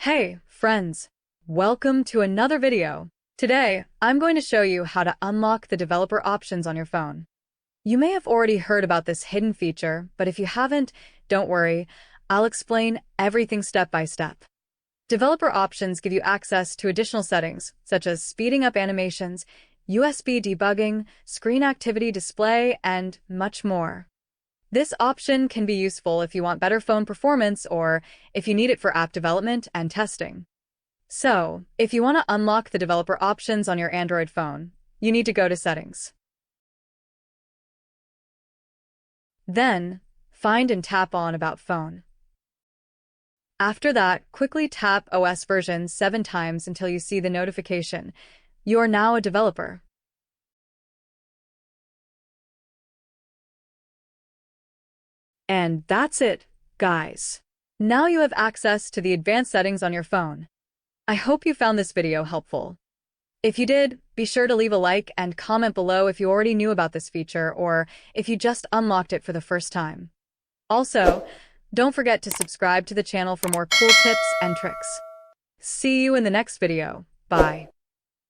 Hey, friends! Welcome to another video. Today, I'm going to show you how to unlock the developer options on your phone. You may have already heard about this hidden feature, but if you haven't, don't worry. I'll explain everything step by step. Developer options give you access to additional settings, such as speeding up animations, USB debugging, screen activity display, and much more. This option can be useful if you want better phone performance or if you need it for app development and testing. So, if you want to unlock the developer options on your Android phone, you need to go to Settings. Then, find and tap on About Phone. After that, quickly tap OS version 7 times until you see the notification. You are now a developer. And that's it, guys. Now you have access to the advanced settings on your phone. I hope you found this video helpful. If you did, be sure to leave a like and comment below if you already knew about this feature or if you just unlocked it for the first time. Also, don't forget to subscribe to the channel for more cool tips and tricks. See you in the next video. Bye.